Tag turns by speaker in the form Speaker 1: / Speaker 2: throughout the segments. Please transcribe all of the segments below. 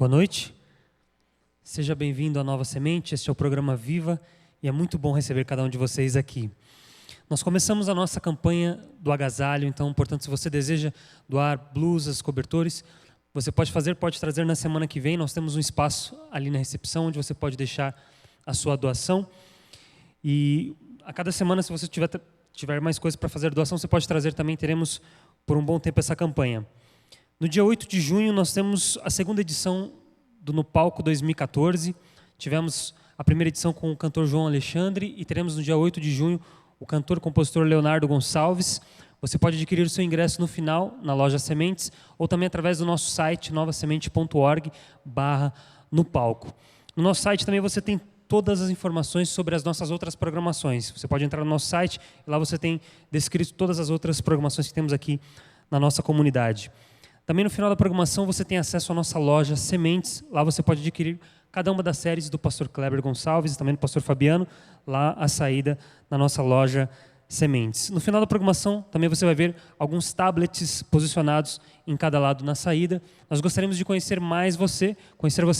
Speaker 1: Boa noite, seja bem-vindo à Nova Semente, este é o programa Viva e é muito bom receber cada um de vocês aqui. Nós começamos a nossa campanha do agasalho, então, portanto, se você deseja doar blusas, cobertores, você pode trazer na semana que vem. Nós temos um espaço ali na recepção onde você pode deixar a sua doação. E a cada semana, se você tiver mais coisas para fazer doação, você pode trazer também. Teremos por um bom tempo essa campanha. No dia 8 de junho, nós temos a segunda edição do No Palco 2014. Tivemos a primeira edição com o cantor João Alexandre e teremos no dia 8 de junho o cantor-compositor Leonardo Gonçalves. Você pode adquirir o seu ingresso no final, na loja Sementes, ou também através do nosso site, novasemente.org/no palco. No nosso site também você tem todas as informações sobre as nossas outras programações. Você pode entrar no nosso site e lá você tem descrito todas as outras programações que temos aqui na nossa comunidade. Também no final da programação você tem acesso à nossa loja Sementes. Lá você pode adquirir cada uma das séries do pastor Kleber Gonçalves, também do pastor Fabiano, lá à saída da nossa loja Sementes. No final da programação também você vai ver alguns tablets posicionados em cada lado na saída. Nós gostaríamos de conhecer você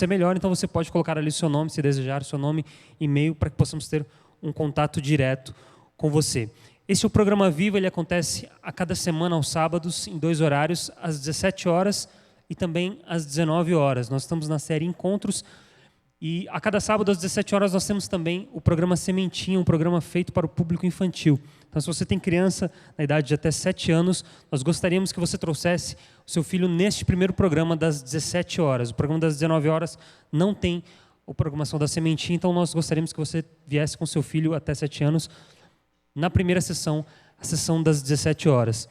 Speaker 1: melhor, então você pode colocar ali o seu nome, se desejar, seu nome, e-mail, para que possamos ter um contato direto com você. Este é o programa Viva, ele acontece a cada semana aos sábados, em 2 horários, às 17 horas e também às 19 horas. Nós estamos na série Encontros e a cada sábado às 17 horas nós temos também o programa Sementinha, um programa feito para o público infantil. Então, se você tem criança na idade de até 7 anos, nós gostaríamos que você trouxesse o seu filho neste primeiro programa das 17 horas. O programa das 19 horas não tem a programação da Sementinha, então nós gostaríamos que você viesse com seu filho até 7 anos na primeira sessão, a sessão das 17 horas.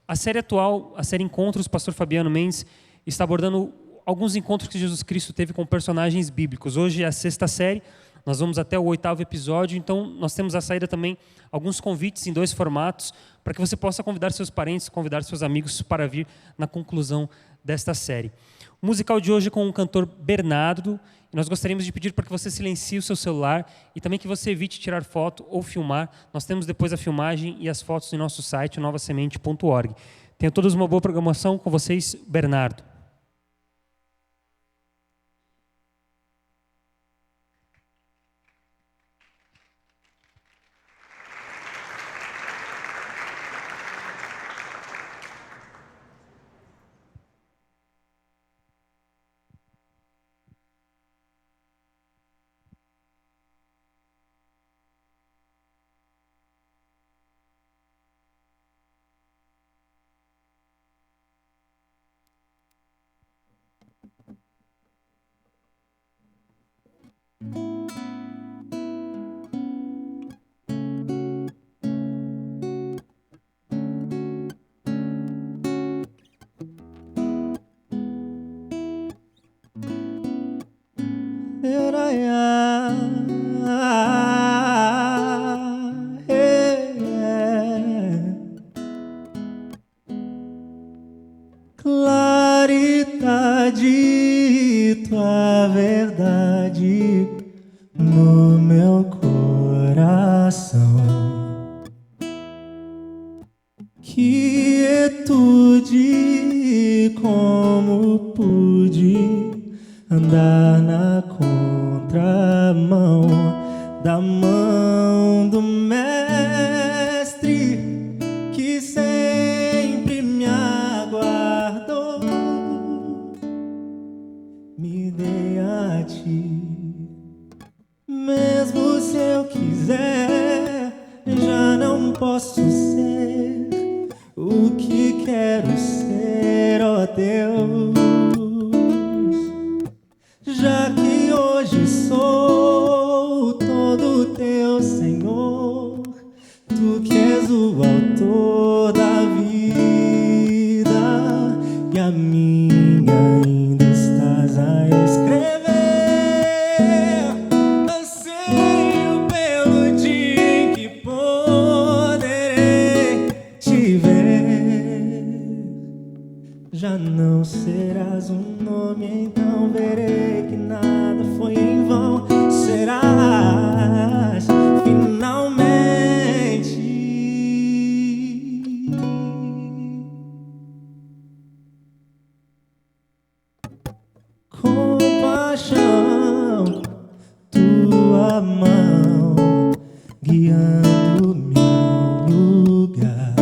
Speaker 1: A série atual, a série Encontros, o pastor Fabiano Mendes está abordando alguns encontros que Jesus Cristo teve com personagens bíblicos. Hoje é a 6ª série, nós vamos até o 8º episódio, então nós temos à saída também alguns convites em 2 formatos, para que você possa convidar seus parentes, convidar seus amigos para vir na conclusão desta série. O musical de hoje é com o cantor Bernardo, e nós gostaríamos de pedir para que você silencie o seu celular e também que você evite tirar foto ou filmar. Nós temos depois a filmagem e as fotos em nosso site, novasemente.org. Tenham todos uma boa programação. Com vocês, Bernardo.
Speaker 2: Claridade, tua verdade no meu coração. Quietude, como pude andar na contramão da mão do mestre que sempre me aguardou. Me dei a ti, mesmo se eu quiser, já não posso ser o que quero ser, ó Deus. Já que hoje sou todo teu Senhor, tu que és o autor da vida e a minha ainda estás a escrever. Anseio pelo dia em que poderei te ver. Já não serás um nome, então verei que nada foi em vão. Serás finalmente criando meu lugar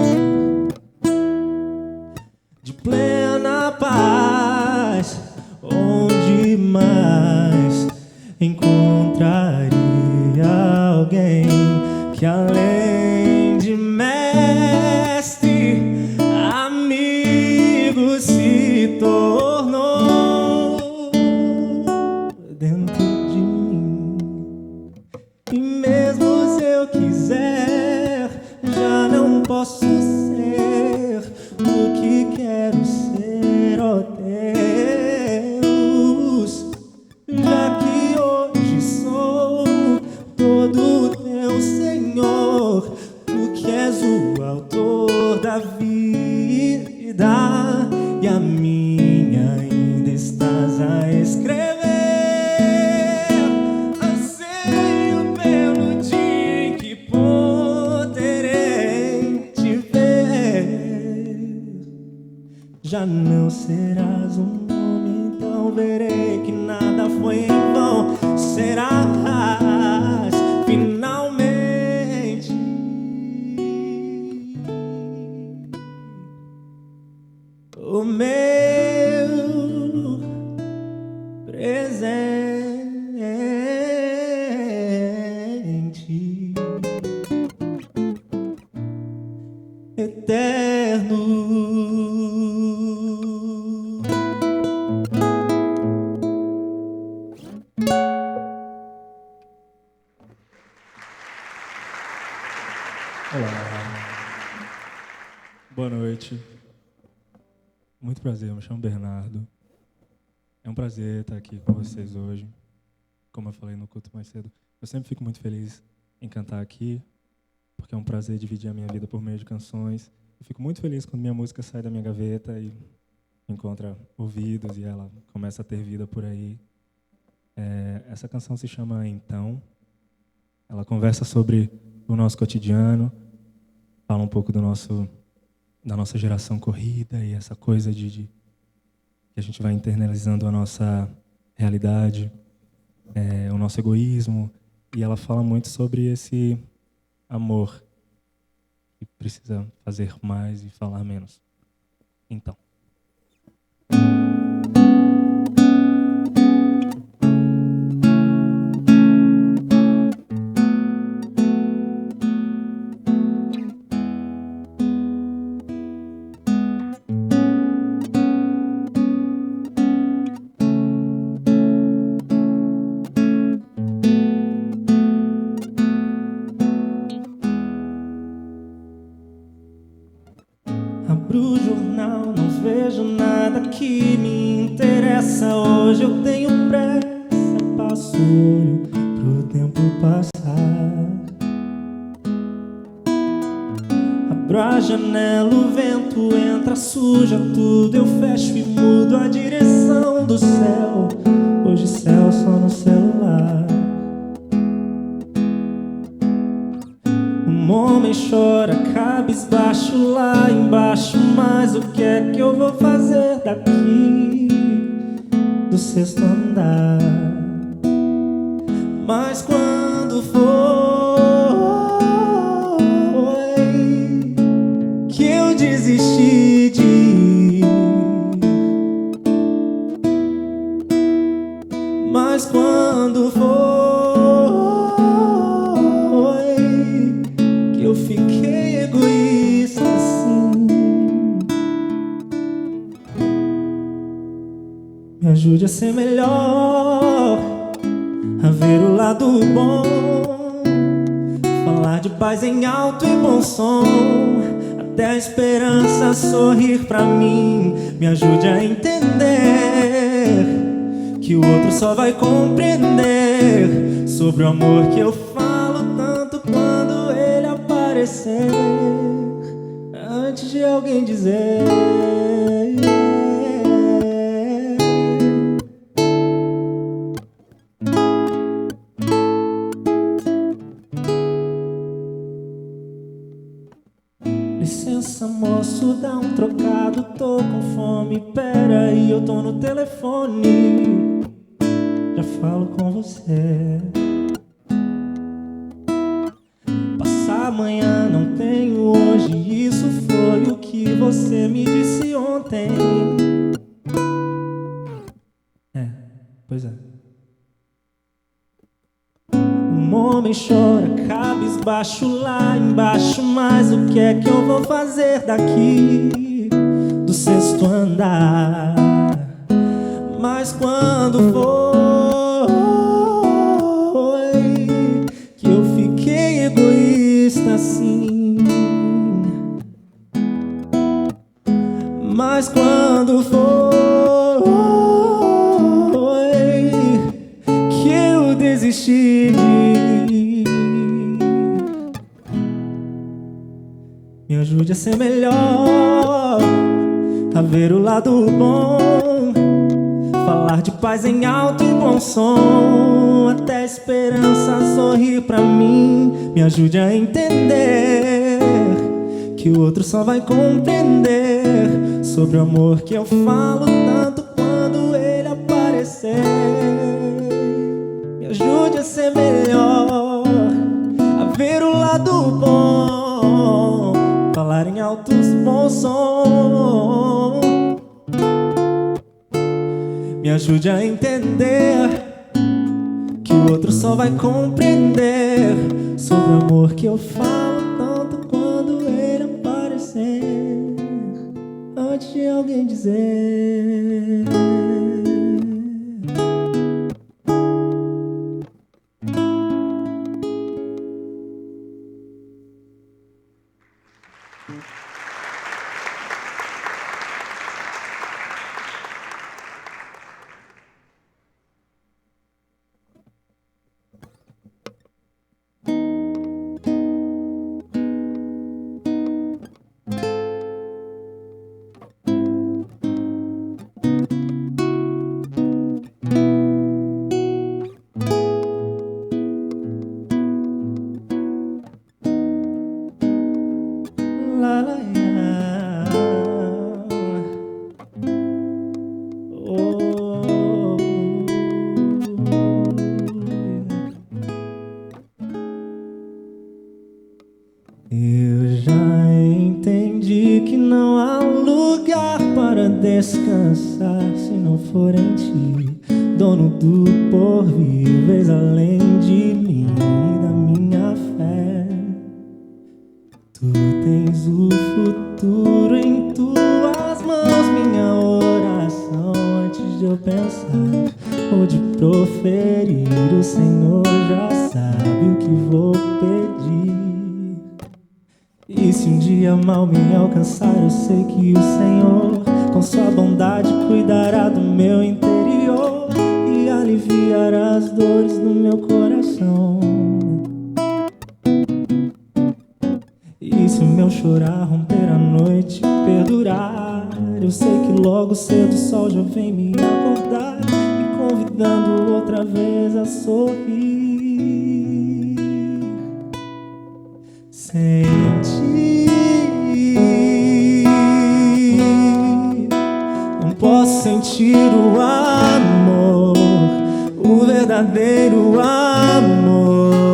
Speaker 2: de plena paz, onde mais encontraria alguém que além de mestre, amigo se tornou dentro de mim. E mesmo se eu quiser, já não posso ser o que quero ser, ó Deus, já que hoje sou todo teu Senhor, tu que és o autor da vida e a minha ainda estás a escrever. Anseio pelo dia em que poderei te ver. Já não serás um nome, então verei que nada foi em vão. Serás finalmente o meu presente eterno.
Speaker 3: Olá, boa noite. Muito prazer, eu me chamo Bernardo. É um prazer estar aqui com vocês hoje. Como eu falei no culto mais cedo, eu sempre fico muito feliz em cantar aqui, porque é um prazer dividir a minha vida por meio de canções. Eu fico muito feliz quando minha música sai da minha gaveta e encontra ouvidos e ela começa a ter vida por aí. Essa canção se chama Então. Ela conversa sobre o nosso cotidiano, fala um pouco da nossa geração corrida e essa coisa de que a gente vai internalizando a nossa realidade, o nosso egoísmo, e ela fala muito sobre esse amor que precisa fazer mais e falar menos. Então.
Speaker 2: Abro o jornal, não vejo nada que me interessa. Hoje eu tenho pressa, passo o olho pro tempo passar. Abro a janela, o vento entra, suja tudo. Eu fecho e mudo a direção do céu. Hoje céu só no celular. Um homem chora, cabisbaixo lá embaixo. Mas o que é que eu vou fazer daqui do sexto andar? Mas quando foi que eu desisti de ir? Mas quando foi eu fiquei egoísta assim? Me ajude a ser melhor, a ver o lado bom, falar de paz em alto e bom som, até a esperança sorrir pra mim. Me ajude a entender que o outro só vai compreender sobre o amor que eu falo tanto quando ele aparecer, antes de alguém dizer. Licença, moço, dá um trocado, tô com fome. Pera aí, eu tô no telefone, já falo com você. amanhã, não tenho hoje. Isso foi o que você me disse ontem. Pois é. Um homem chora, cabisbaixo lá embaixo. Mas o que é que eu vou fazer daqui do sexto andar? Mas quando foi que eu fiquei egoísta assim? Mas quando foi que eu desisti? Me ajude a ser melhor, a ver o lado bom, falar de paz em alto e bom som, até a esperança sorrir pra mim. Me ajude a entender que o outro só vai compreender sobre o amor que eu falo tanto quando ele aparecer. Me ajude a ser melhor, a ver o lado bom, falar em altos bons som. Me ajude a entender que o outro só vai compreender sobre o amor que eu falo tanto quando ele aparecer, antes de alguém dizer. La, la, la. Oh. Eu já entendi que não há lugar para descansar se não for em ti, dono do porvir, vês além de mim e da minha fé. Tu tens o futuro em tuas mãos, minha oração antes de eu pensar ou de proferir, o Senhor já sabe o que vou pedir. E se um dia mal me alcançar, eu sei que o Senhor, com sua bondade, cuidará do meu interior e aliviará as dores do meu coração. E se o meu chorar romper a noite e perdurar, eu sei que logo cedo o sol já vem me acordar, me convidando outra vez a sorrir. Sem ti não posso sentir o amor, o verdadeiro amor.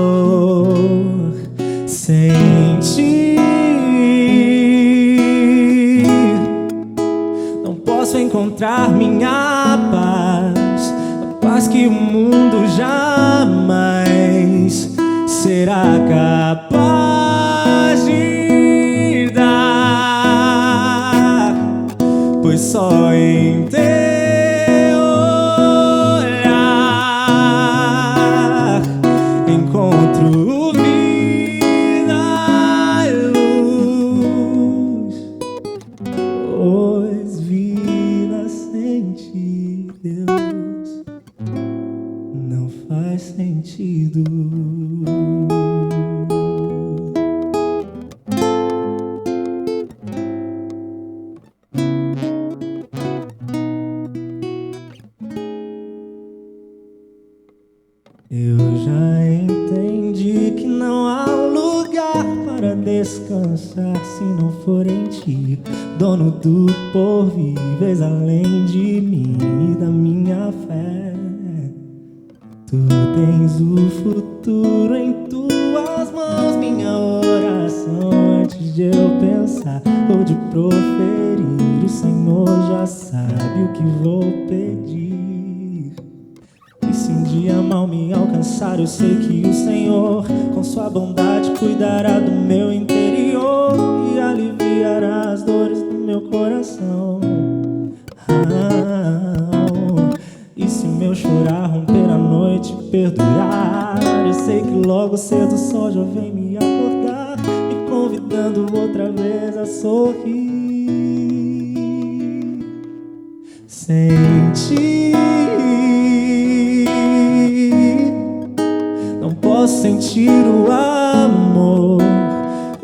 Speaker 2: Sem ti não posso encontrar minha paz, a paz que o mundo jamais será capaz de dar, pois só em teu olhar encontro vida e luz, pois vida sem ti, Deus, não faz sentido. Eu já entendi que não há lugar para descansar se não for em ti, dono do porvir, vês além de mim e da minha fé. Tu tens o futuro em tuas mãos, minha oração de proferir, o Senhor já sabe o que vou pedir. E se um dia mal me alcançar, eu sei que o Senhor, com sua bondade, cuidará do meu interior e aliviará as dores do meu coração. E se meu chorar romper a noite e perdurar, eu sei que logo cedo o sol já vem me acordar, me convidando outra vez a sorrir. Sem ti não posso sentir o amor,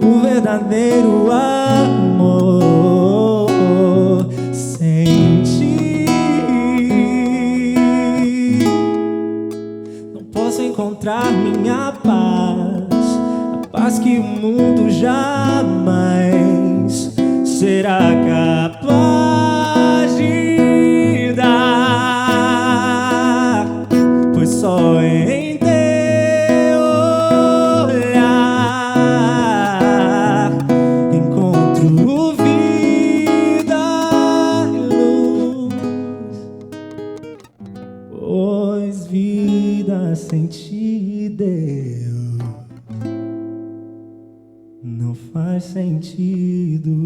Speaker 2: o verdadeiro amor. Sem ti não posso encontrar minha paz, a paz que o mundo jamais será capaz de dar, pois só em teu olhar encontro vida e luz, pois vida sem ti, Deus, não faz sentido.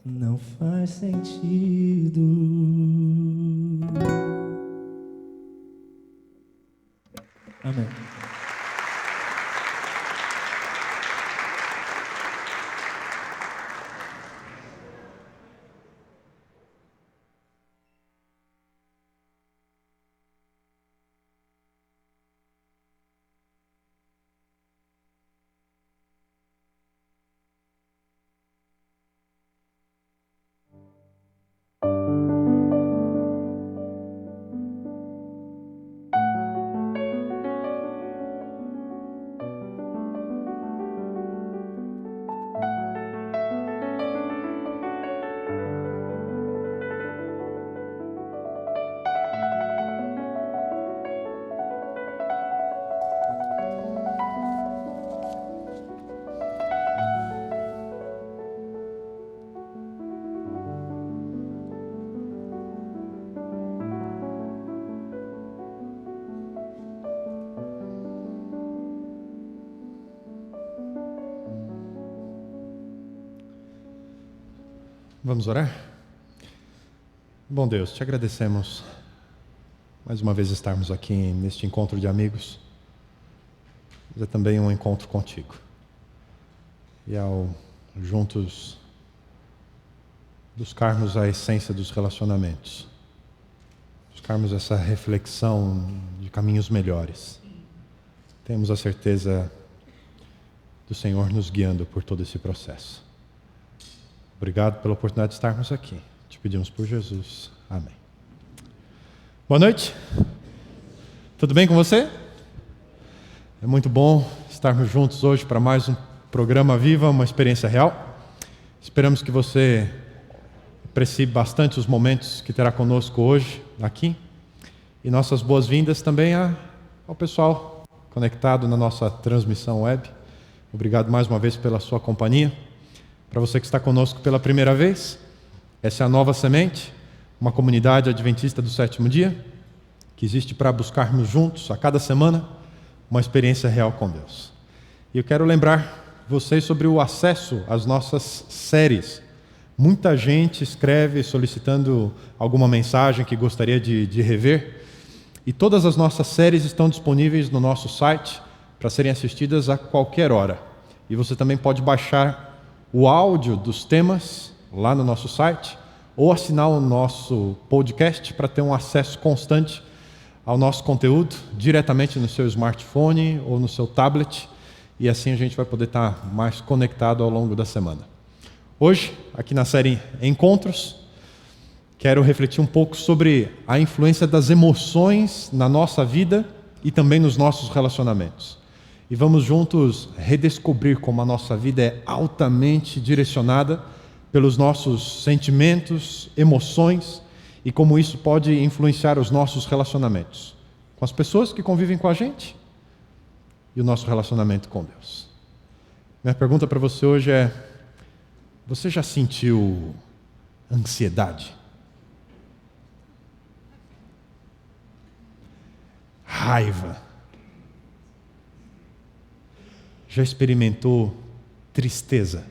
Speaker 2: Não faz sentido. Amém.
Speaker 4: Vamos orar? Bom Deus, te agradecemos mais uma vez estarmos aqui neste encontro de amigos, mas é também um encontro contigo. E ao juntos buscarmos a essência dos relacionamentos, buscarmos essa reflexão de caminhos melhores, temos a certeza do Senhor nos guiando por todo esse processo. Obrigado pela oportunidade de estarmos aqui. Te pedimos por Jesus. Amém. Boa noite. Tudo bem com você? É muito bom estarmos juntos hoje para mais um programa Viva, uma experiência real. Esperamos que você aprecie bastante os momentos que terá conosco hoje aqui. E nossas boas-vindas também ao pessoal conectado na nossa transmissão web. Obrigado mais uma vez pela sua companhia. Para você que está conosco pela primeira vez, essa é a Nova Semente, uma comunidade adventista do sétimo dia, que existe para buscarmos juntos, a cada semana, uma experiência real com Deus. E eu quero lembrar vocês sobre o acesso às nossas séries. Muita gente escreve solicitando alguma mensagem que gostaria de rever, e todas as nossas séries estão disponíveis no nosso site para serem assistidas a qualquer hora. E você também pode baixar o áudio dos temas lá no nosso site ou assinar o nosso podcast para ter um acesso constante ao nosso conteúdo diretamente no seu smartphone ou no seu tablet, e assim a gente vai poder estar mais conectado ao longo da semana. Hoje, aqui na série Encontros, quero refletir um pouco sobre a influência das emoções na nossa vida e também nos nossos relacionamentos. E vamos juntos redescobrir como a nossa vida é altamente direcionada pelos nossos sentimentos, emoções, e como isso pode influenciar os nossos relacionamentos com as pessoas que convivem com a gente e o nosso relacionamento com Deus. Minha pergunta para você hoje é: você já sentiu ansiedade? Raiva? Já experimentou tristeza?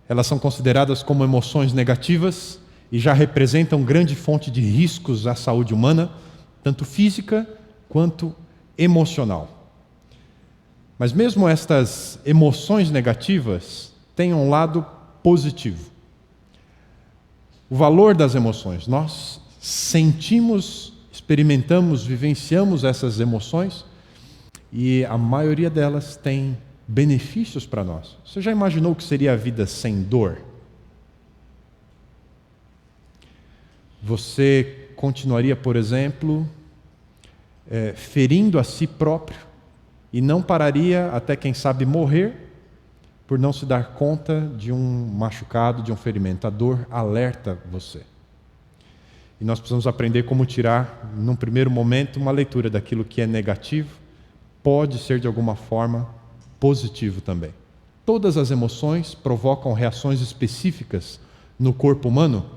Speaker 4: Elas são consideradas como emoções negativas e já representam grande fonte de riscos à saúde humana, tanto física quanto emocional. Mas mesmo estas emoções negativas têm um lado positivo. O valor das emoções. Nós sentimos, experimentamos, vivenciamos essas emoções e a maioria delas tem benefícios para nós. Você já imaginou o que seria a vida sem dor? Você continuaria, por exemplo, ferindo a si próprio e não pararia até, quem sabe, morrer por não se dar conta de um machucado, de um ferimento. A dor alerta você. E nós precisamos aprender como tirar, num primeiro momento, uma leitura daquilo que é negativo, pode ser de alguma forma positivo também. Todas as emoções provocam reações específicas no corpo humano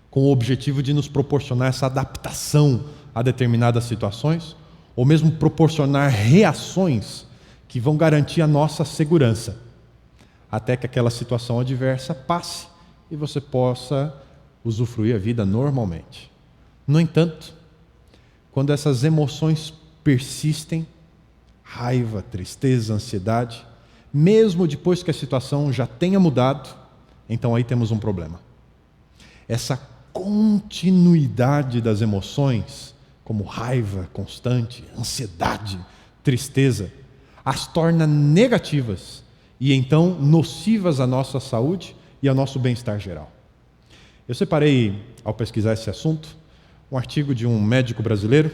Speaker 4: com o objetivo de nos proporcionar essa adaptação a determinadas situações ou mesmo proporcionar reações que vão garantir a nossa segurança até que aquela situação adversa passe e você possa usufruir a vida normalmente. No entanto, quando essas emoções persistem, raiva, tristeza, ansiedade, mesmo depois que a situação já tenha mudado, então aí temos um problema. Essa continuidade das emoções, como raiva constante, ansiedade, tristeza, as torna negativas e então nocivas à nossa saúde e ao nosso bem-estar geral. Eu separei, ao pesquisar esse assunto, um artigo de um médico brasileiro,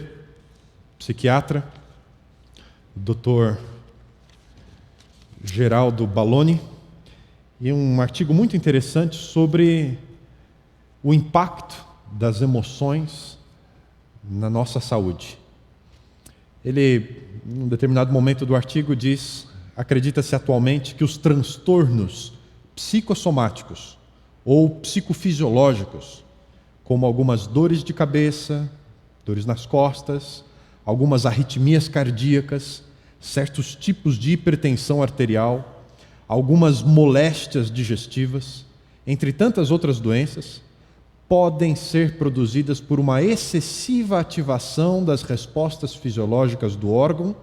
Speaker 4: psiquiatra, Dr. Geraldo Balloni, e um artigo muito interessante sobre o impacto das emoções na nossa saúde. Ele, em um determinado momento do artigo, diz: acredita-se atualmente que os transtornos psicossomáticos ou psicofisiológicos, como algumas dores de cabeça, dores nas costas, algumas arritmias cardíacas, certos tipos de hipertensão arterial, algumas moléstias digestivas, entre tantas outras doenças, podem ser produzidas por uma excessiva ativação das respostas fisiológicas do órgão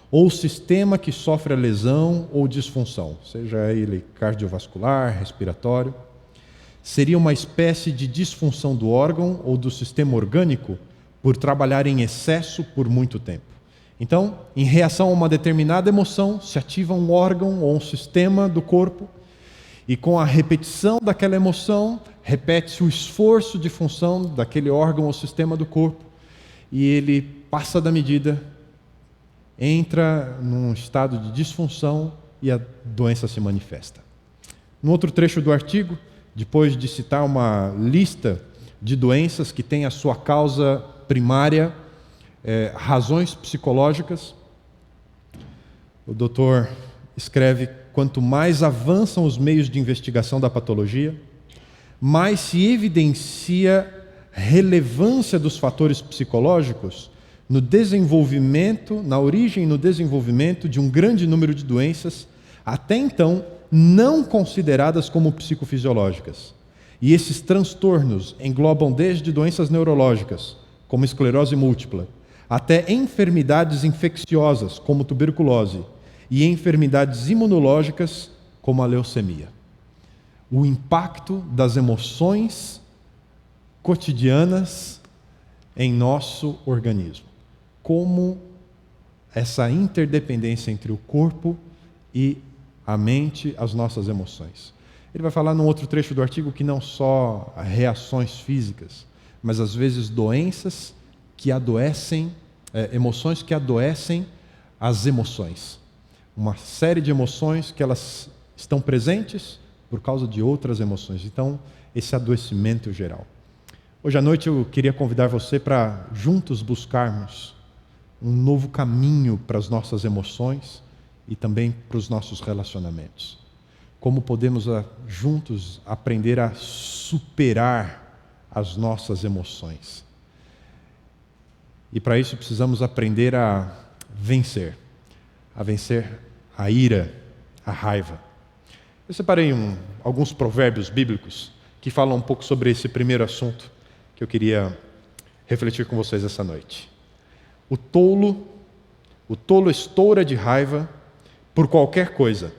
Speaker 4: ou sistema que sofre a lesão ou disfunção, seja ele cardiovascular, respiratório. Seria uma espécie de disfunção do órgão ou do sistema orgânico por trabalhar em excesso por muito tempo. Então, em reação a uma determinada emoção, se ativa um órgão ou um sistema do corpo, e com a repetição daquela emoção, repete-se o esforço de função daquele órgão ou sistema do corpo, e ele passa da medida, entra num estado de disfunção e a doença se manifesta. No outro trecho do artigo, depois de citar uma lista de doenças que têm a sua causa primária, razões psicológicas, o doutor escreve: quanto mais avançam os meios de investigação da patologia, mais se evidencia relevância dos fatores psicológicos no desenvolvimento, na origem e no desenvolvimento de um grande número de doenças, até então não consideradas como psicofisiológicas. E esses transtornos englobam desde doenças neurológicas, como esclerose múltipla, até enfermidades infecciosas, como tuberculose, e enfermidades imunológicas, como a leucemia. O impacto das emoções cotidianas em nosso organismo. Como essa interdependência entre o corpo e a mente, as nossas emoções. Ele vai falar num outro trecho do artigo que não só reações físicas, mas às vezes doenças que adoecem, emoções que adoecem as emoções. Uma série de emoções que elas estão presentes por causa de outras emoções. Então, esse adoecimento geral. Hoje à noite eu queria convidar você para juntos buscarmos um novo caminho para as nossas emoções e também para os nossos relacionamentos. Como podemos juntos aprender a superar as nossas emoções. E para isso precisamos aprender a vencer a ira, a raiva. Eu separei alguns provérbios bíblicos que falam um pouco sobre esse primeiro assunto que eu queria refletir com vocês essa noite. O tolo estoura de raiva por qualquer coisa,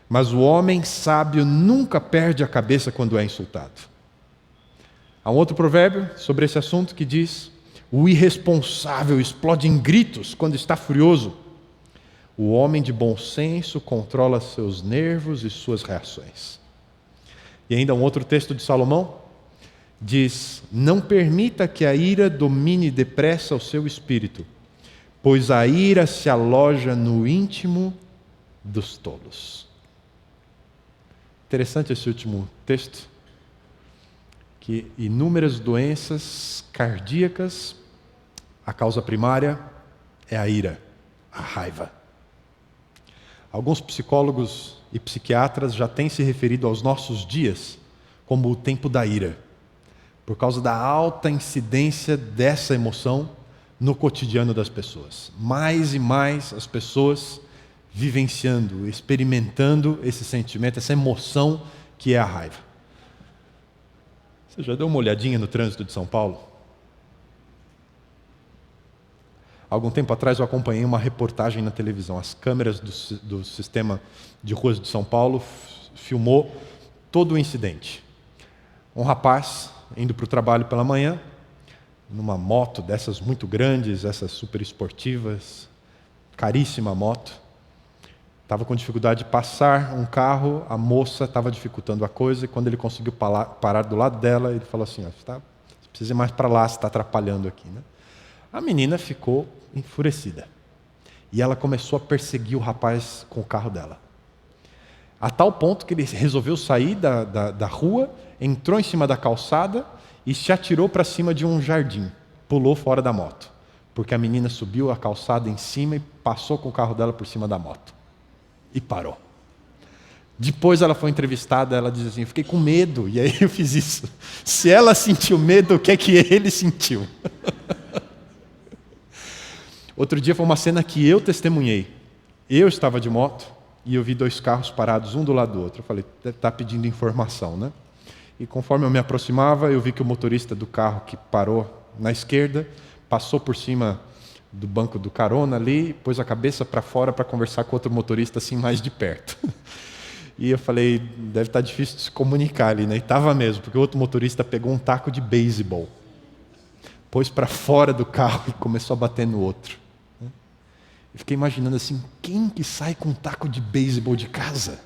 Speaker 4: mas o homem sábio nunca perde a cabeça quando é insultado. Há um outro provérbio sobre esse assunto que diz: o irresponsável explode em gritos quando está furioso. O homem de bom senso controla seus nervos e suas reações. E ainda um outro texto de Salomão diz: não permita que a ira domine depressa o seu espírito, pois a ira se aloja no íntimo dos tolos. Interessante esse último texto, que inúmeras doenças cardíacas, a causa primária é a ira, a raiva. Alguns psicólogos e psiquiatras já têm se referido aos nossos dias como o tempo da ira, por causa da alta incidência dessa emoção no cotidiano das pessoas. Mais e mais as pessoas vivenciando, experimentando esse sentimento, essa emoção que é a raiva. Você já deu uma olhadinha no trânsito de São Paulo? Algum tempo atrás eu acompanhei uma reportagem na televisão. As câmeras do sistema de ruas de São Paulo filmou todo o incidente. Um rapaz indo para o trabalho pela manhã, numa moto dessas muito grandes, essas super esportivas, caríssima moto. Estava com dificuldade de passar um carro, a moça estava dificultando a coisa, e quando ele conseguiu parar do lado dela, ele falou assim: você precisa ir mais para lá, você está atrapalhando aqui, né? A menina ficou enfurecida. E ela começou a perseguir o rapaz com o carro dela. A tal ponto que ele resolveu sair da rua, entrou em cima da calçada e se atirou para cima de um jardim. Pulou fora da moto. Porque a menina subiu a calçada em cima e passou com o carro dela por cima da moto. E parou. Depois ela foi entrevistada, ela diz assim: eu fiquei com medo, e aí eu fiz isso. Se ela sentiu medo, o que é que ele sentiu? Outro dia foi uma cena que eu testemunhei. Eu estava de moto e eu vi 2 carros parados, um do lado do outro. Eu falei: deve estar pedindo informação, né? E conforme eu me aproximava, eu vi que o motorista do carro que parou na esquerda passou por cima do banco do carona ali, pôs a cabeça para fora para conversar com outro motorista assim mais de perto. E eu falei: deve estar difícil de se comunicar ali, né? E estava mesmo, porque o outro motorista pegou um taco de beisebol, pôs para fora do carro e começou a bater no outro. Eu fiquei imaginando assim: quem que sai com um taco de beisebol de casa?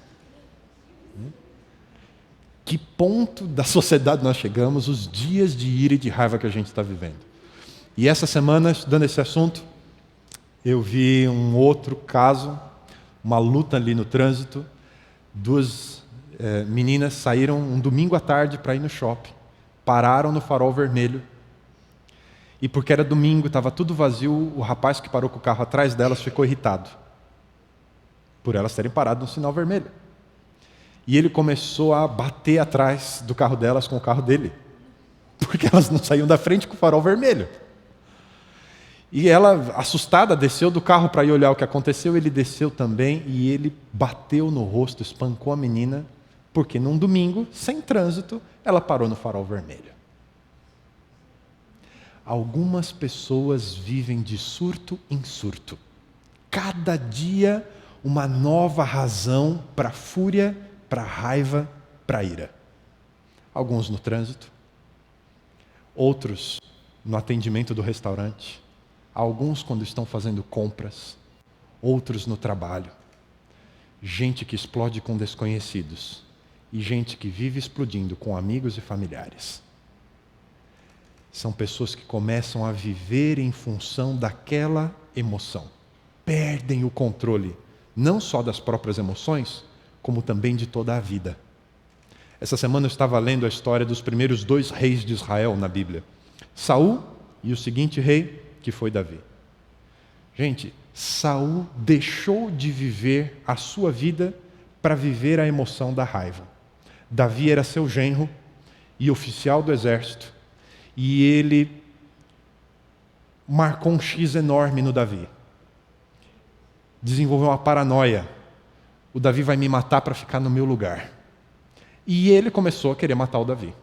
Speaker 4: Que ponto da sociedade nós chegamos, os dias de ira e de raiva que a gente está vivendo. E essa semana, estudando esse assunto, eu vi um outro caso, uma luta ali no trânsito. 2 meninas saíram um domingo à tarde para ir no shopping, pararam no farol vermelho, e porque era domingo, estava tudo vazio, o rapaz que parou com o carro atrás delas ficou irritado, por elas terem parado no sinal vermelho. E ele começou a bater atrás do carro delas com o carro dele, porque elas não saíam da frente com o farol vermelho. E ela, assustada, desceu do carro para ir olhar o que aconteceu. Ele desceu também e ele bateu no rosto, espancou a menina, porque num domingo, sem trânsito, ela parou no farol vermelho. Algumas pessoas vivem de surto em surto. Cada dia uma nova razão para a fúria, para a raiva, para a ira. Alguns no trânsito, outros no atendimento do restaurante, alguns quando estão fazendo compras, outros no trabalho. Gente que explode com desconhecidos e gente que vive explodindo com amigos e familiares. São pessoas que começam a viver em função daquela emoção. Perdem o controle, não só das próprias emoções, como também de toda a vida. Essa semana eu estava lendo a história dos primeiros 2 reis de Israel na Bíblia. Saul e o seguinte rei, que foi Davi. Gente, Saul deixou de viver a sua vida para viver a emoção da raiva. Davi era seu genro e oficial do exército, e ele marcou um X enorme no Davi. Desenvolveu uma paranoia. O Davi vai me matar para ficar no meu lugar. E ele começou a querer matar o Davi.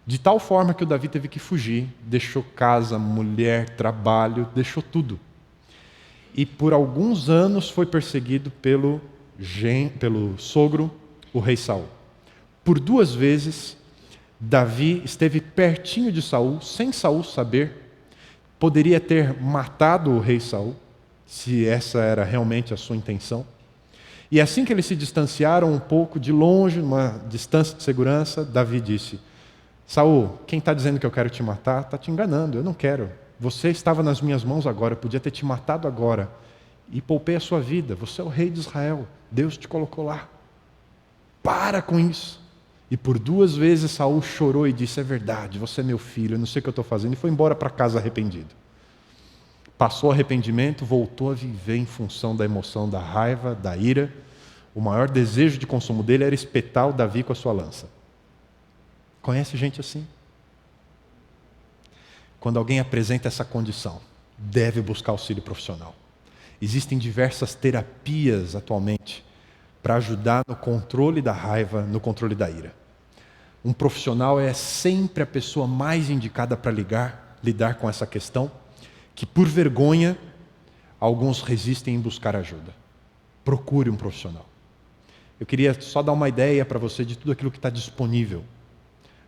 Speaker 4: De tal forma que o Davi teve que fugir, deixou casa, mulher, trabalho, deixou tudo. E por alguns anos foi perseguido pelo sogro, o rei Saul. Por 2 vezes, Davi esteve pertinho de Saul, sem Saul saber. Poderia ter matado o rei Saul, se essa era realmente a sua intenção. E assim que eles se distanciaram um pouco de longe, numa distância de segurança, Davi disse: Saul, quem está dizendo que eu quero te matar, está te enganando, eu não quero. Você estava nas minhas mãos agora, eu podia ter te matado agora e poupei a sua vida. Você é o rei de Israel, Deus te colocou lá. Para com isso. E por 2 vezes Saul chorou e disse: é verdade, você é meu filho, eu não sei o que eu estou fazendo, e foi embora para casa arrependido. Passou o arrependimento, voltou a viver em função da emoção da raiva, da ira. O maior desejo de consumo dele era espetar o Davi com a sua lança. Conhece gente assim? Quando alguém apresenta essa condição, deve buscar auxílio profissional. Existem diversas terapias atualmente para ajudar no controle da raiva, no controle da ira. Um profissional é sempre a pessoa mais indicada para lidar com essa questão, que por vergonha, alguns resistem em buscar ajuda. Procure um profissional. Eu queria só dar uma ideia para você de tudo aquilo que está disponível.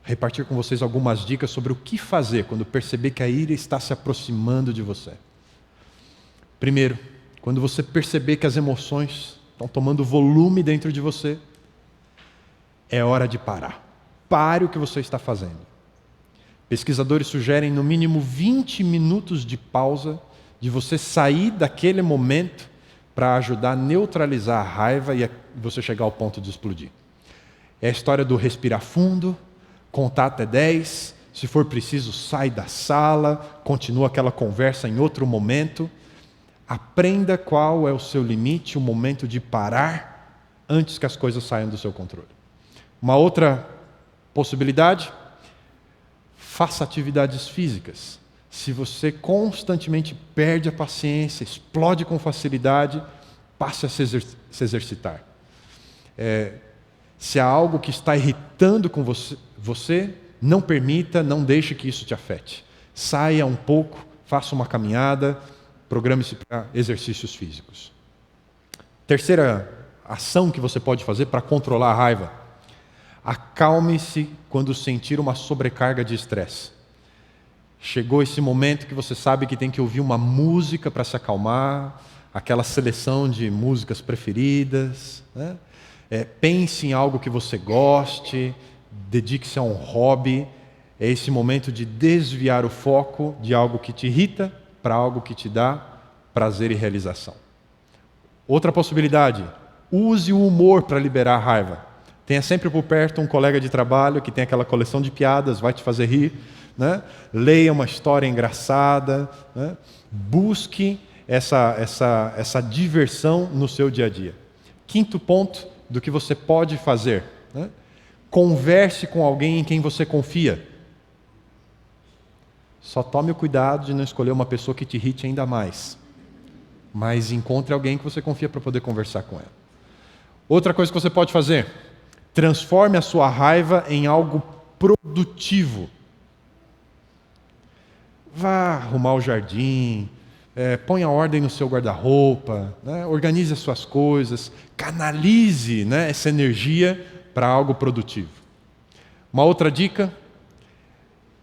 Speaker 4: Repartir com vocês algumas dicas sobre o que fazer quando perceber que a ira está se aproximando de você. Primeiro, quando você perceber que as emoções estão tomando volume dentro de você, é hora de parar. Pare o que você está fazendo. Pesquisadores sugerem no mínimo 20 minutos de pausa, de você sair daquele momento para ajudar a neutralizar a raiva e você chegar ao ponto de explodir. É a história do respirar fundo, contar até 10, se for preciso sai da sala, continua aquela conversa em outro momento. Aprenda qual é o seu limite, o momento de parar antes que as coisas saiam do seu controle. Uma outra possibilidade: faça atividades físicas. Se você constantemente perde a paciência, explode com facilidade, passe a se exercitar. Se há algo que está irritando com você, não permita, não deixe que isso te afete. Saia um pouco, faça uma caminhada, programe-se para exercícios físicos. Terceira ação que você pode fazer para controlar a raiva: acalme-se quando sentir uma sobrecarga de estresse. Chegou esse momento que você sabe que tem que ouvir uma música para se acalmar, aquela seleção de músicas preferidas, né? Pense em algo que você goste, dedique-se a um hobby. É esse momento de desviar o foco de algo que te irrita para algo que te dá prazer e realização. Outra possibilidade: use o humor para liberar a raiva. Tenha sempre por perto um colega de trabalho que tem aquela coleção de piadas, vai te fazer rir, né? Leia uma história engraçada, né? Busque essa diversão no seu dia a dia. Quinto ponto do que você pode fazer, né? Converse com alguém em quem você confia. Só tome o cuidado de não escolher uma pessoa que te irrite ainda mais, mas encontre alguém que você confia para poder conversar com ela. Outra coisa que você pode fazer: transforme a sua raiva em algo produtivo. Vá arrumar o jardim, ponha ordem no seu guarda-roupa, né? Organize as suas coisas, canalize, né, essa energia para algo produtivo. Uma outra dica: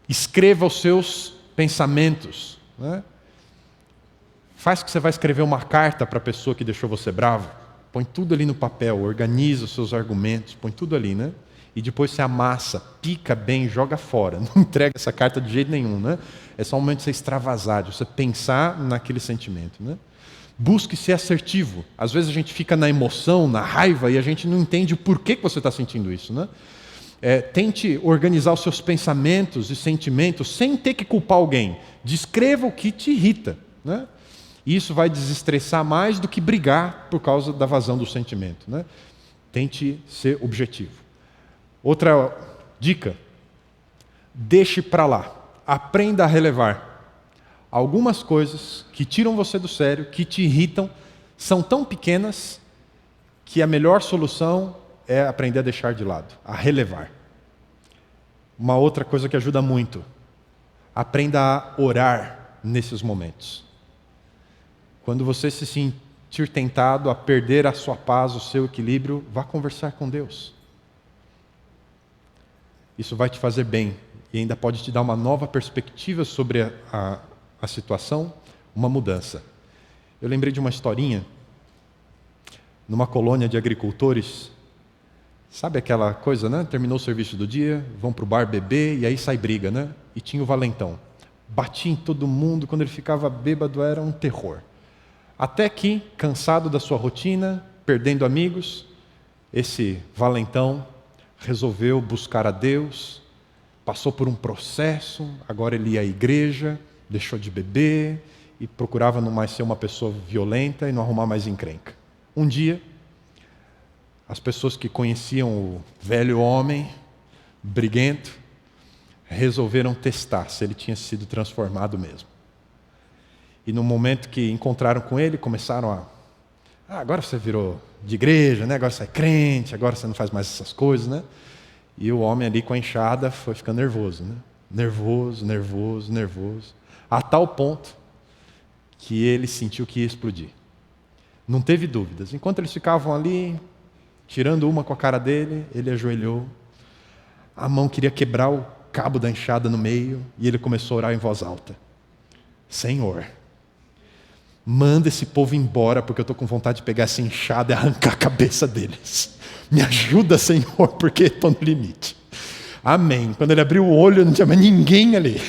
Speaker 4: escreva os seus pensamentos, né? Faz que você vai escrever uma carta para a pessoa que deixou você bravo. Põe tudo ali no papel, organiza os seus argumentos, põe tudo ali, né? E depois você amassa, pica bem, joga fora. Não entrega essa carta de jeito nenhum, né? É só um momento de você extravasar, de você pensar naquele sentimento, né? Busque ser assertivo. Às vezes a gente fica na emoção, na raiva, e a gente não entende o porquê que você está sentindo isso, né? Tente organizar os seus pensamentos e sentimentos sem ter que culpar alguém. Descreva o que te irrita, né? Isso vai desestressar mais do que brigar por causa da vazão do sentimento, né? Tente ser objetivo. Outra dica: deixe para lá. Aprenda a relevar. Algumas coisas que tiram você do sério, que te irritam, são tão pequenas que a melhor solução é aprender a deixar de lado, a relevar. Uma outra coisa que ajuda muito: aprenda a orar nesses momentos. Quando você se sentir tentado a perder a sua paz, o seu equilíbrio, vá conversar com Deus. Isso vai te fazer bem e ainda pode te dar uma nova perspectiva sobre a situação, uma mudança. Eu lembrei de uma historinha, numa colônia de agricultores. Sabe aquela coisa, né? Terminou o serviço do dia, vão para o bar beber e aí sai briga, né? E tinha o valentão. Batia em todo mundo, quando ele ficava bêbado era um terror. Até que, cansado da sua rotina, perdendo amigos, esse valentão resolveu buscar a Deus, passou por um processo, agora ele ia à igreja, deixou de beber e procurava não mais ser uma pessoa violenta e não arrumar mais encrenca. Um dia, as pessoas que conheciam o velho homem, briguento, resolveram testar se ele tinha sido transformado mesmo. E no momento que encontraram com ele, começaram agora você virou de igreja, né? Agora você é crente, agora você não faz mais essas coisas, né? E o homem ali com a enxada foi ficando nervoso, né? Nervoso, a tal ponto que ele sentiu que ia explodir. Não teve dúvidas. Enquanto eles ficavam ali, tirando uma com a cara dele, ele ajoelhou, a mão queria quebrar o cabo da enxada no meio, e ele começou a orar em voz alta: Senhor, manda esse povo embora, porque eu estou com vontade de pegar essa enxada e arrancar a cabeça deles. Me ajuda, Senhor, porque estou no limite. Amém. Quando ele abriu o olho, não tinha mais ninguém ali.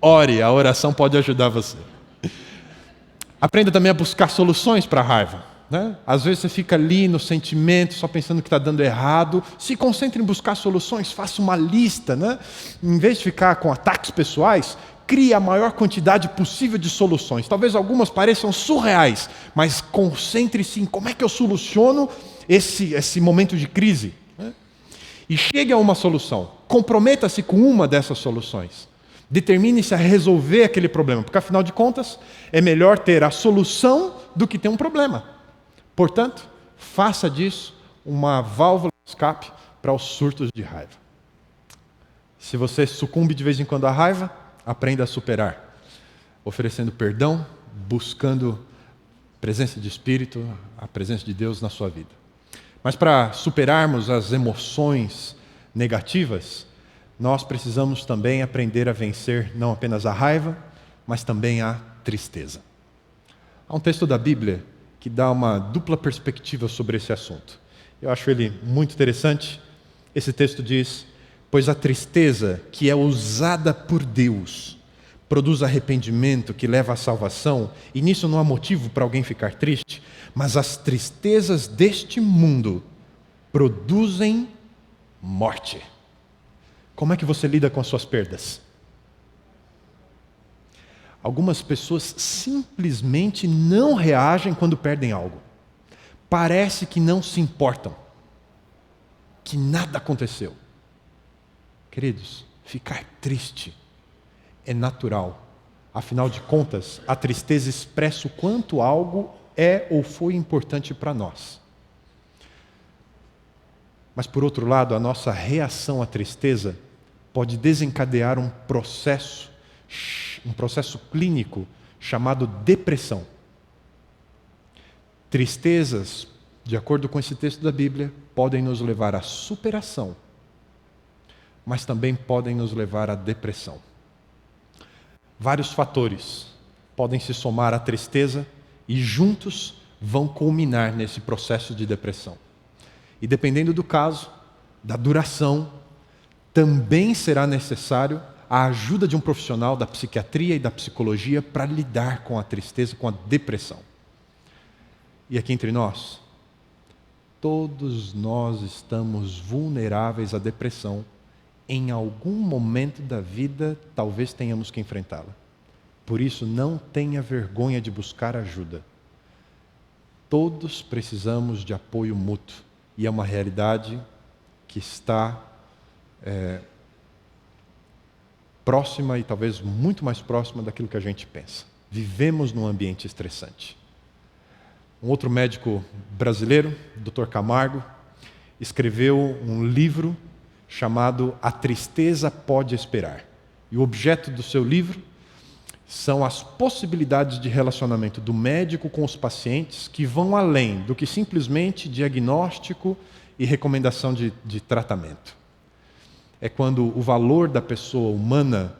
Speaker 4: Ore, a oração pode ajudar você. Aprenda também a buscar soluções para a raiva, né? Às vezes você fica ali no sentimento, só pensando que está dando errado. Se concentre em buscar soluções, faça uma lista, né? Em vez de ficar com ataques pessoais, crie a maior quantidade possível de soluções. Talvez algumas pareçam surreais, mas concentre-se em como é que eu soluciono esse momento de crise, né? E chegue a uma solução. Comprometa-se com uma dessas soluções. Determine-se a resolver aquele problema, porque afinal de contas, é melhor ter a solução do que ter um problema. Portanto, faça disso uma válvula de escape para os surtos de raiva. Se você sucumbe de vez em quando à raiva, aprenda a superar, oferecendo perdão, buscando a presença de Espírito, a presença de Deus na sua vida. Mas para superarmos as emoções negativas, nós precisamos também aprender a vencer não apenas a raiva, mas também a tristeza. Há um texto da Bíblia que dá uma dupla perspectiva sobre esse assunto. Eu acho ele muito interessante. Esse texto diz: pois a tristeza que é usada por Deus produz arrependimento que leva à salvação, e nisso não há motivo para alguém ficar triste, mas as tristezas deste mundo produzem morte. Como é que você lida com as suas perdas? Algumas pessoas simplesmente não reagem quando perdem algo. Parece que não se importam, que nada aconteceu. Queridos, ficar triste é natural. Afinal de contas, a tristeza expressa o quanto algo é ou foi importante para nós. Mas, por outro lado, a nossa reação à tristeza pode desencadear um processo clínico chamado depressão. Tristezas, de acordo com esse texto da Bíblia, podem nos levar à superação, mas também podem nos levar à depressão. Vários fatores podem se somar à tristeza e juntos vão culminar nesse processo de depressão. E dependendo do caso, da duração, também será necessário a ajuda de um profissional da psiquiatria e da psicologia para lidar com a tristeza, com a depressão. E aqui entre nós, Todos nós estamos vulneráveis à depressão. Em algum momento da vida, talvez tenhamos que enfrentá-la. Por isso, não tenha vergonha de buscar ajuda. Todos precisamos de apoio mútuo. E é uma realidade que está próxima e talvez muito mais próxima daquilo que a gente pensa. Vivemos num ambiente estressante. Um outro médico brasileiro, Dr. Camargo, escreveu um livro chamado A Tristeza Pode Esperar. E o objeto do seu livro são as possibilidades de relacionamento do médico com os pacientes que vão além do que simplesmente diagnóstico e recomendação de tratamento. É quando o valor da pessoa humana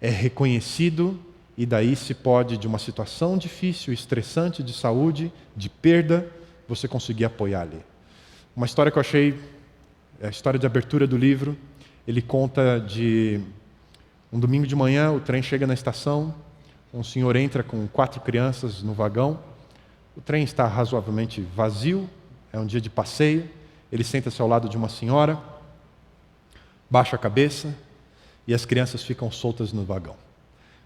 Speaker 4: é reconhecido e daí se pode, de uma situação difícil, estressante de saúde, de perda, você conseguir apoiar ali. Uma história que eu achei, a história de abertura do livro, ele conta de um domingo de manhã, o trem chega na estação, um senhor entra com 4 crianças no vagão, o trem está razoavelmente vazio, é um dia de passeio, ele senta-se ao lado de uma senhora, baixa a cabeça e as crianças ficam soltas no vagão.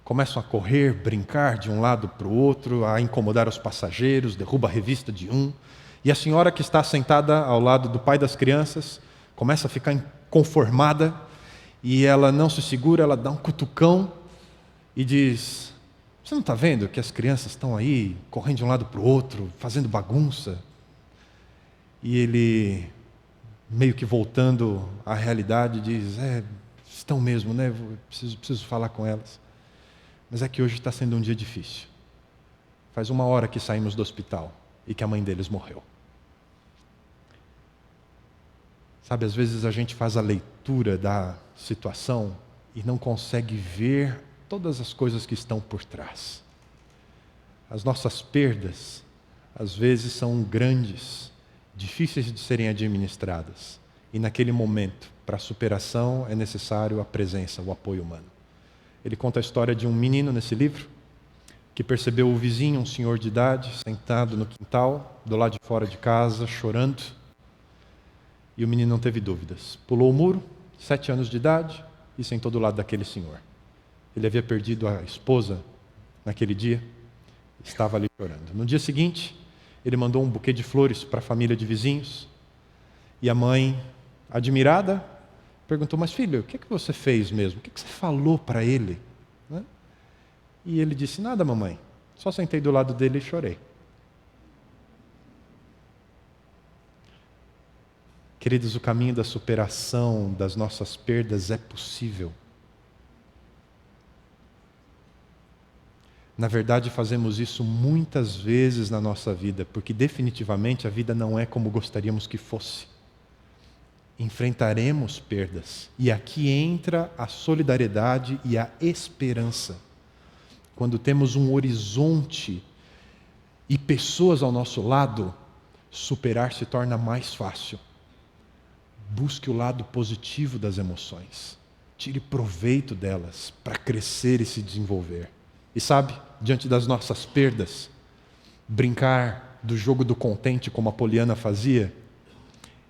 Speaker 4: Começam a correr, brincar de um lado para o outro, a incomodar os passageiros, derruba a revista de um. E a senhora que está sentada ao lado do pai das crianças começa a ficar inconformada e ela não se segura, ela dá um cutucão e diz: você não está vendo que as crianças estão aí correndo de um lado para o outro, fazendo bagunça? E ele, meio que voltando à realidade, diz: estão mesmo, né? Preciso falar com elas. Mas é que hoje está sendo um dia difícil. Faz 1 hora que saímos do hospital e que a mãe deles morreu. Sabe, às vezes a gente faz a leitura da situação e não consegue ver todas as coisas que estão por trás. As nossas perdas, às vezes, são grandes, difíceis de serem administradas. E naquele momento, para a superação, é necessário a presença, o apoio humano. Ele conta a história de um menino nesse livro, que percebeu o vizinho, um senhor de idade, sentado no quintal, do lado de fora de casa, chorando. E o menino não teve dúvidas. Pulou o muro, 7 anos de idade, e sentou do lado daquele senhor. Ele havia perdido a esposa naquele dia, estava ali chorando. No dia seguinte, ele mandou um buquê de flores para a família de vizinhos, e a mãe, admirada, perguntou: mas filho, o que você fez mesmo? O que você falou para ele? Né? E ele disse: nada, mamãe, só sentei do lado dele e chorei. Queridos, o caminho da superação das nossas perdas é possível. Na verdade, fazemos isso muitas vezes na nossa vida, porque definitivamente a vida não é como gostaríamos que fosse. Enfrentaremos perdas. E aqui entra a solidariedade e a esperança. Quando temos um horizonte e pessoas ao nosso lado, superar se torna mais fácil. Busque o lado positivo das emoções. Tire proveito delas para crescer e se desenvolver. E sabe, diante das nossas perdas, brincar do jogo do contente como a Poliana fazia,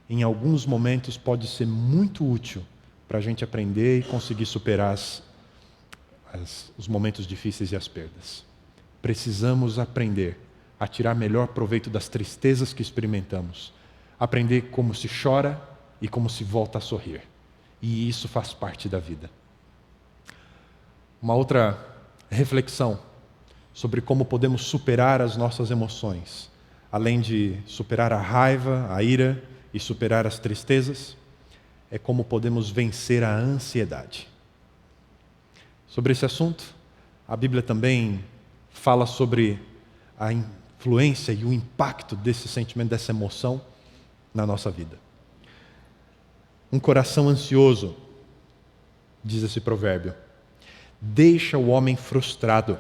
Speaker 4: em alguns momentos pode ser muito útil para a gente aprender e conseguir superar os momentos difíceis e as perdas. Precisamos aprender a tirar melhor proveito das tristezas que experimentamos, aprender como se chora e como se volta a sorrir. E isso faz parte da vida. Uma outra reflexão sobre como podemos superar as nossas emoções, além de superar a raiva, a ira e superar as tristezas, é como podemos vencer a ansiedade. Sobre esse assunto, a Bíblia também fala sobre a influência e o impacto desse sentimento, dessa emoção na nossa vida. Um coração ansioso, diz esse provérbio, deixa o homem frustrado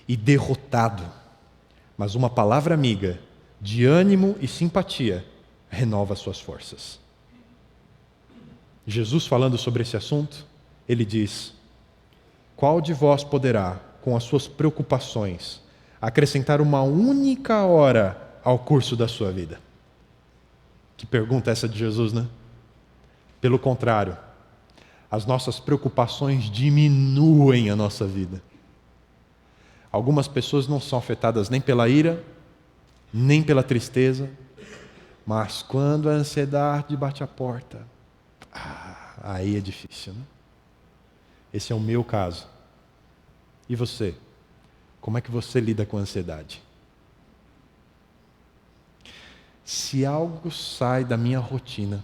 Speaker 4: e derrotado, mas uma palavra amiga, de ânimo e simpatia, renova suas forças. Jesus, falando sobre esse assunto, ele diz: qual de vós poderá, com as suas preocupações, acrescentar uma única hora ao curso da sua vida? Que pergunta essa de Jesus, né? Pelo contrário, as nossas preocupações diminuem a nossa vida. Algumas pessoas não são afetadas nem pela ira, nem pela tristeza, mas quando a ansiedade bate a porta, aí é difícil, né? Esse é o meu caso. E você? Como é que você lida com a ansiedade? Se algo sai da minha rotina,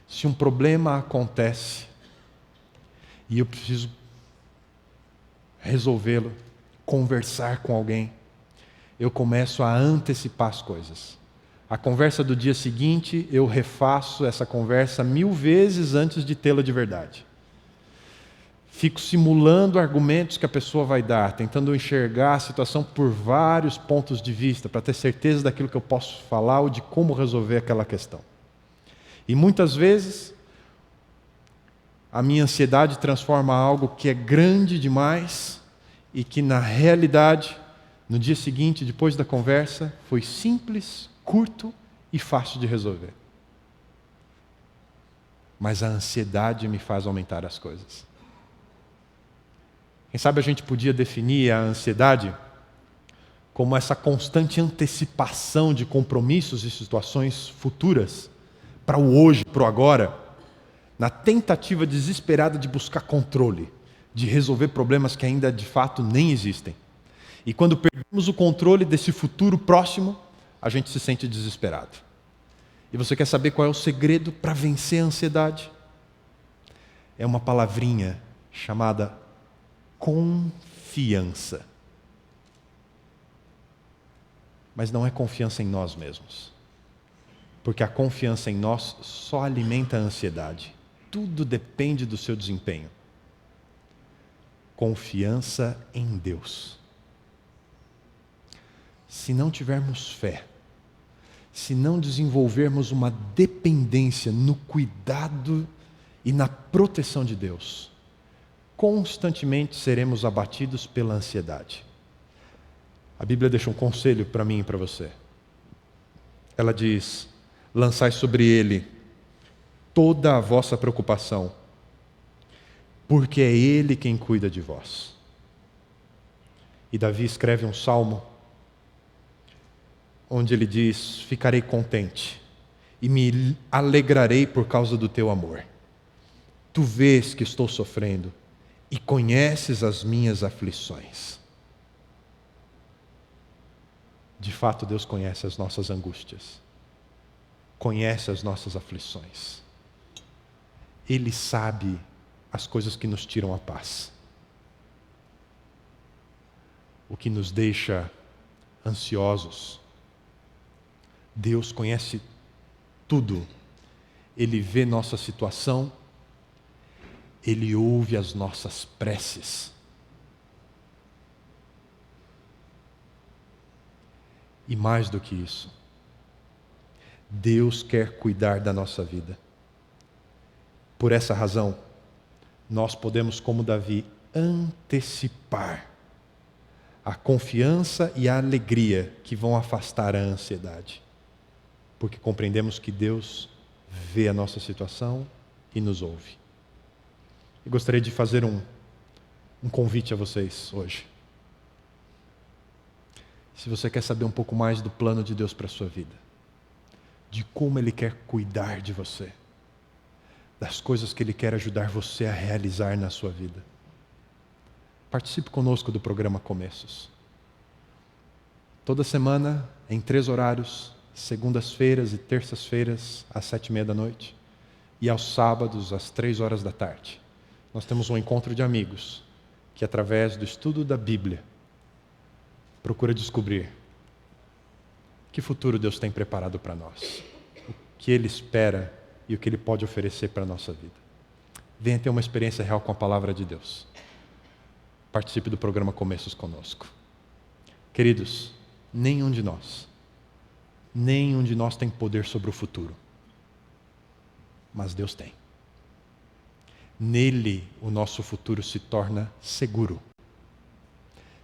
Speaker 4: se um problema acontece e eu preciso resolvê-lo, conversar com alguém, eu começo a antecipar as coisas. A conversa do dia seguinte, eu refaço essa conversa 1000 vezes antes de tê-la de verdade. Fico simulando argumentos que a pessoa vai dar, tentando enxergar a situação por vários pontos de vista, para ter certeza daquilo que eu posso falar ou de como resolver aquela questão. E muitas vezes, a minha ansiedade transforma algo que é grande demais e que, na realidade, no dia seguinte, depois da conversa, foi simples, curto e fácil de resolver. Mas a ansiedade me faz aumentar as coisas. Quem sabe a gente podia definir a ansiedade como essa constante antecipação de compromissos e situações futuras para o hoje, para o agora, na tentativa desesperada de buscar controle, de resolver problemas que ainda de fato nem existem. E quando perdemos o controle desse futuro próximo, a gente se sente desesperado. E você quer saber qual é o segredo para vencer a ansiedade? É uma palavrinha chamada confiança. Mas não é confiança em nós mesmos. Porque a confiança em nós só alimenta a ansiedade. Tudo depende do seu desempenho. Confiança em Deus. Se não tivermos fé, se não desenvolvermos uma dependência no cuidado e na proteção de Deus, constantemente seremos abatidos pela ansiedade. A Bíblia deixa um conselho para mim e para você. Ela diz: lançai sobre ele toda a vossa preocupação, porque é ele quem cuida de vós. E Davi escreve um salmo onde ele diz: ficarei contente e me alegrarei por causa do teu amor. Tu vês que estou sofrendo e conheces as minhas aflições. De fato, Deus conhece as nossas angústias, conhece as nossas aflições. Ele sabe as coisas que nos tiram a paz, o que nos deixa ansiosos. Deus conhece tudo. Ele vê nossa situação, Ele ouve as nossas preces. E mais do que isso, Deus quer cuidar da nossa vida. Por essa razão, nós podemos, como Davi, antecipar a confiança e a alegria que vão afastar a ansiedade. Porque compreendemos que Deus vê a nossa situação e nos ouve. Eu gostaria de fazer um convite a vocês hoje. Se você quer saber um pouco mais do plano de Deus para a sua vida, de como Ele quer cuidar de você, das coisas que Ele quer ajudar você a realizar na sua vida, participe conosco do programa Começos. Toda semana, em 3 horários, segundas-feiras e terças-feiras, às 7:30 e aos sábados, às 15h. Nós temos um encontro de amigos que, através do estudo da Bíblia, procura descobrir que futuro Deus tem preparado para nós, o que Ele espera e o que Ele pode oferecer para a nossa vida. Venha ter uma experiência real com a Palavra de Deus. Participe do programa Começos conosco. Queridos, nenhum de nós tem poder sobre o futuro, mas Deus tem. Nele o nosso futuro se torna seguro.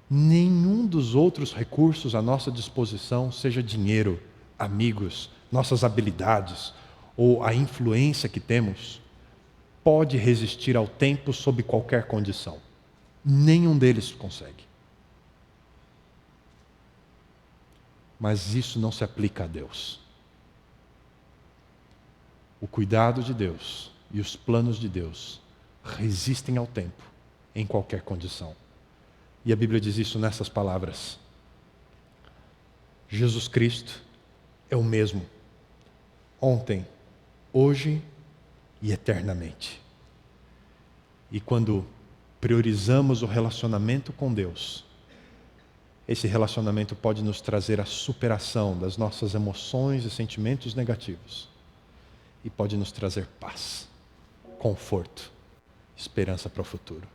Speaker 4: Nenhum dos outros recursos à nossa disposição, seja dinheiro, amigos, nossas habilidades ou a influência que temos pode resistir ao tempo sob qualquer condição. Nenhum deles consegue. Mas isso não se aplica a Deus. O cuidado de Deus e os planos de Deus resistem ao tempo, em qualquer condição. E a Bíblia diz isso nessas palavras: Jesus Cristo é o mesmo, ontem, hoje e eternamente. E quando priorizamos o relacionamento com Deus, esse relacionamento pode nos trazer a superação das nossas emoções e sentimentos negativos. E pode nos trazer paz, conforto, esperança para o futuro.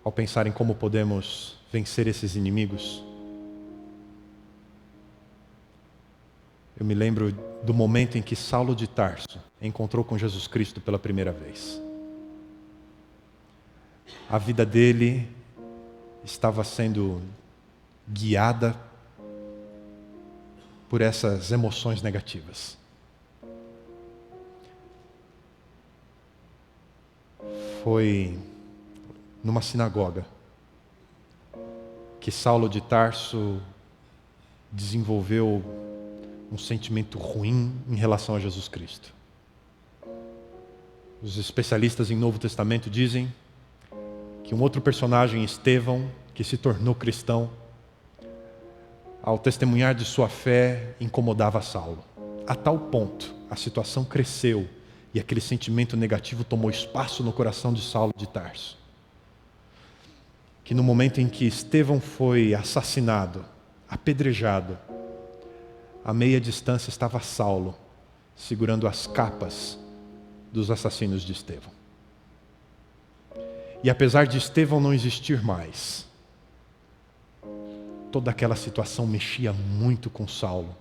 Speaker 4: Ao pensar em como podemos vencer esses inimigos, eu me lembro do momento em que Saulo de Tarso encontrou com Jesus Cristo pela primeira vez. A vida dele estava sendo guiada por essas emoções negativas. Foi numa sinagoga que Saulo de Tarso desenvolveu um sentimento ruim em relação a Jesus Cristo. Os especialistas em Novo Testamento dizem que um outro personagem, Estevão, que se tornou cristão, ao testemunhar de sua fé, incomodava Saulo. A tal ponto, a situação cresceu e aquele sentimento negativo tomou espaço no coração de Saulo de Tarso, que no momento em que Estevão foi assassinado, apedrejado, a meia distância estava Saulo, segurando as capas dos assassinos de Estevão. E apesar de Estevão não existir mais, toda aquela situação mexia muito com Saulo,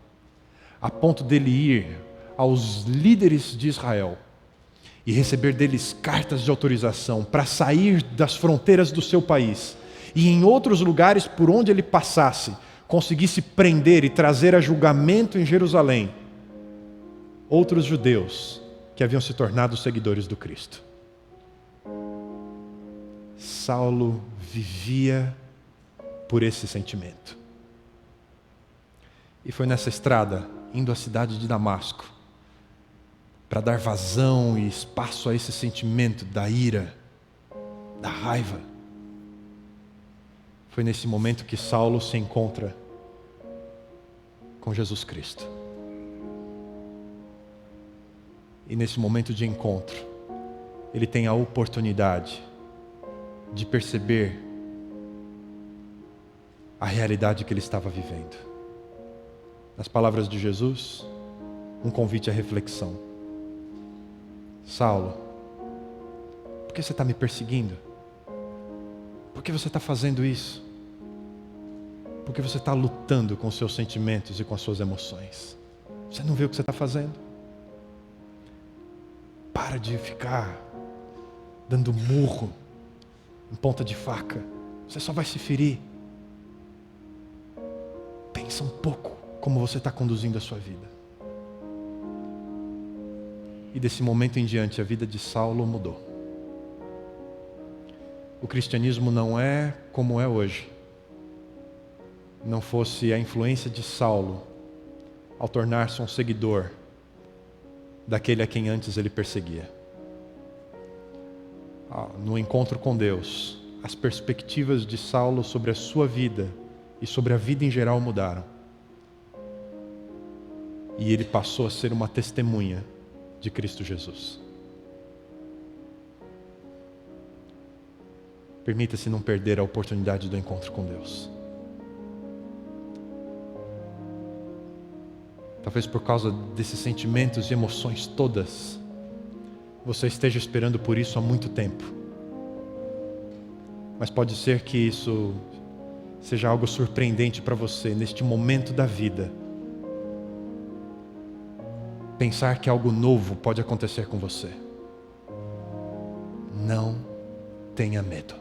Speaker 4: a ponto dele ir aos líderes de Israel e receber deles cartas de autorização para sair das fronteiras do seu país e em outros lugares por onde ele passasse, conseguisse prender e trazer a julgamento em Jerusalém outros judeus que haviam se tornado seguidores do Cristo. Saulo vivia por esse sentimento. E foi nessa estrada, indo à cidade de Damasco, para dar vazão e espaço a esse sentimento da ira, da raiva. Foi nesse momento que Saulo se encontra com Jesus Cristo. E nesse momento de encontro, ele tem a oportunidade de perceber a realidade que ele estava vivendo. Nas palavras de Jesus, um convite à reflexão. Saulo, por que você está me perseguindo? Por que você está fazendo isso? Por que você está lutando com os seus sentimentos e com as suas emoções? Você não vê o que você está fazendo? Para de ficar dando murro em ponta de faca. Você só vai se ferir. Pensa um pouco como você está conduzindo a sua vida. E desse momento em diante, a vida de Saulo mudou. O cristianismo não é como é hoje. Não fosse a influência de Saulo ao tornar-se um seguidor daquele a quem antes ele perseguia. No encontro com Deus, as perspectivas de Saulo sobre a sua vida e sobre a vida em geral mudaram. E ele passou a ser uma testemunha de Cristo Jesus. Permita-se não perder a oportunidade do encontro com Deus. Talvez por causa desses sentimentos e emoções todas, você esteja esperando por isso há muito tempo. Mas pode ser que isso seja algo surpreendente para você neste momento da vida. Pensar que algo novo pode acontecer com você. Não tenha medo.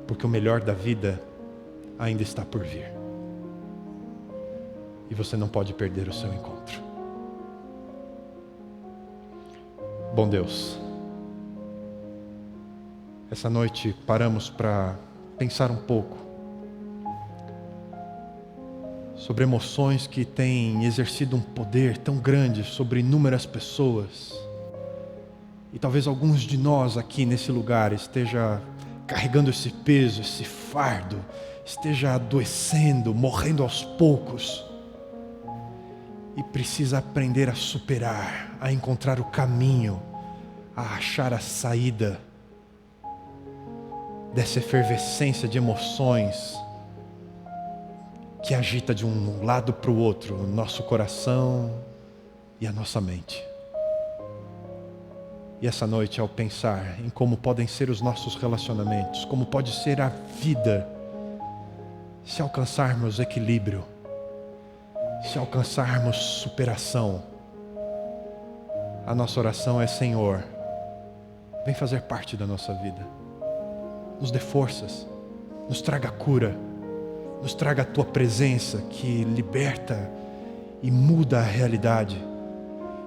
Speaker 4: porque o melhor da vida ainda está por vir. E você não pode perder o seu encontro. Bom Deus, essa noite paramos para pensar um pouco sobre emoções que têm exercido um poder tão grande sobre inúmeras pessoas. E talvez alguns de nós aqui nesse lugar esteja carregando esse peso, esse fardo, esteja adoecendo, morrendo aos poucos. E precisa aprender a superar, a encontrar o caminho, a achar a saída dessa efervescência de emoções que agita de um lado para o outro o nosso coração e a nossa mente. E essa noite, ao pensar em como podem ser os nossos relacionamentos, como pode ser a vida, se alcançarmos equilíbrio, se alcançarmos superação, a nossa oração é: Senhor, vem fazer parte da nossa vida, nos dê forças, nos traga cura, nos traga a Tua presença que liberta e muda a realidade,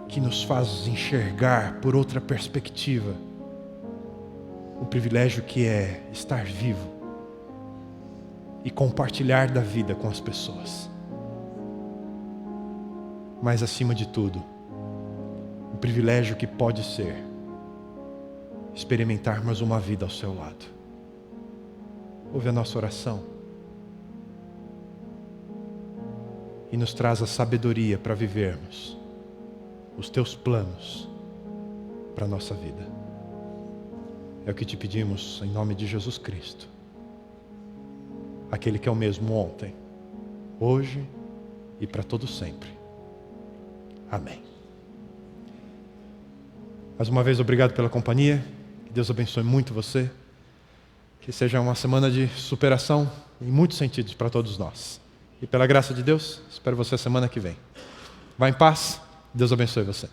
Speaker 4: que nos faz enxergar por outra perspectiva o privilégio que é estar vivo e compartilhar da vida com as pessoas. Mas acima de tudo, o privilégio que pode ser experimentarmos uma vida ao seu lado. Ouve a nossa oração e nos traz a sabedoria para vivermos os Teus planos para a nossa vida. É o que te pedimos em nome de Jesus Cristo, aquele que é o mesmo ontem, hoje e para todo sempre. Amém. Mais uma vez, obrigado pela companhia. Que Deus abençoe muito você. Que seja uma semana de superação em muitos sentidos para todos nós. E pela graça de Deus, espero você a semana que vem. Vá em paz. Deus abençoe você.